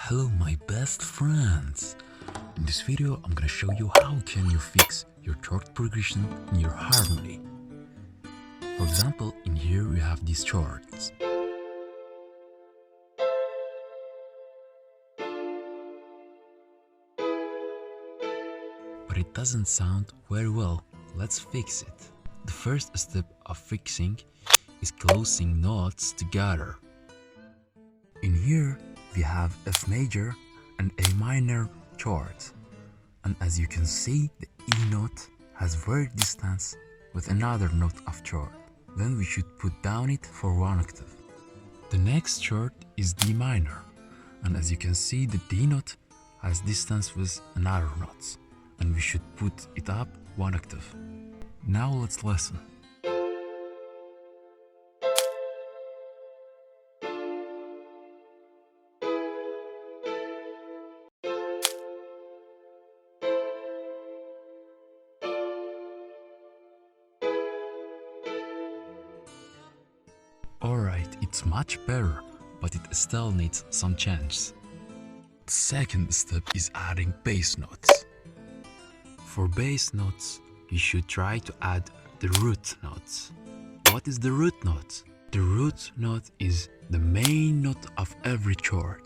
Hello my best friends! In this video I'm gonna show you how can you fix your chord progression in your harmony. For example, in here we have these chords. But it doesn't sound very well. Let's fix it. The first step of fixing is closing notes together. In here we have F major and A minor chords, and as you can see, the E note has very distance with another note of chord. Then we should put down it for one octave. The next chord is D minor, and as you can see, the D note has distance with another note, and we should put it up one octave. Now let's listen. Alright, it's much better, but it still needs some changes. The second step is adding bass notes. For bass notes, you should try to add the root notes. What is the root note? The root note is the main note of every chord.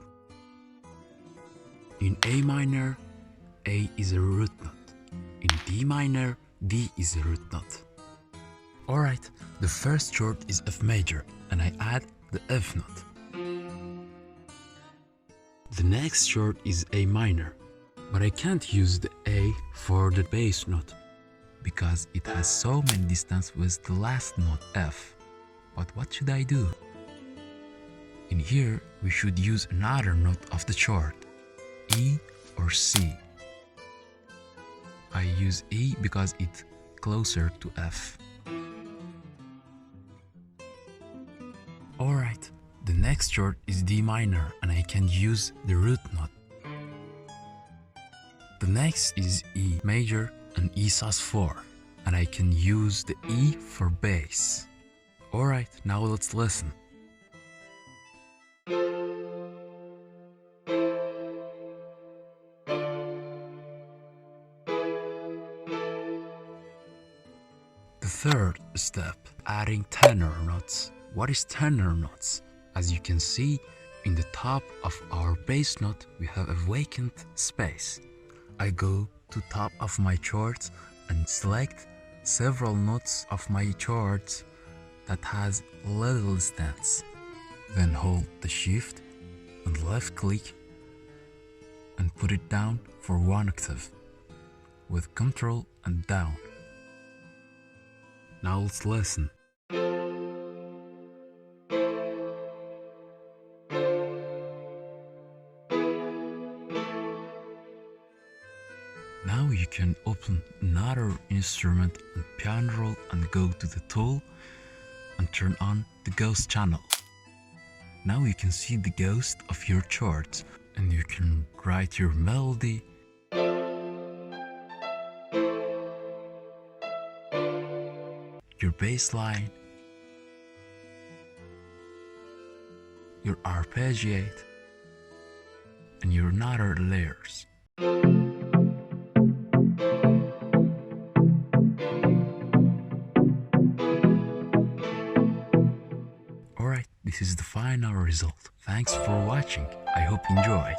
In A minor, A is a root note. In D minor, D is a root note. Alright, the first chord is F major, and I add the F note. The next chord is A minor, but I can't use the A for the bass note because it has so many distance with the last note F. But what should I do? In here, we should use another note of the chord, E or C. I use E because it's closer to F. Alright, the next chord is D minor, and I can use the root note. The next is E major and E sus4, and I can use the E for bass. Alright, now let's listen. The third step, adding tenor notes. What is tenor notes? As you can see, in the top of our bass note, we have a vacant space. I go to top of my chords and select several notes of my chords that has little distance. Then hold the shift and left click and put it down for one octave with Ctrl and down. Now let's listen. Now you can open another instrument and piano roll and go to the tool and turn on the ghost channel. Now you can see the ghost of your chords and you can write your melody, your bass line, your arpeggiate, and your other layers. Alright, this is the final result. Thanks for watching. I hope you enjoyed.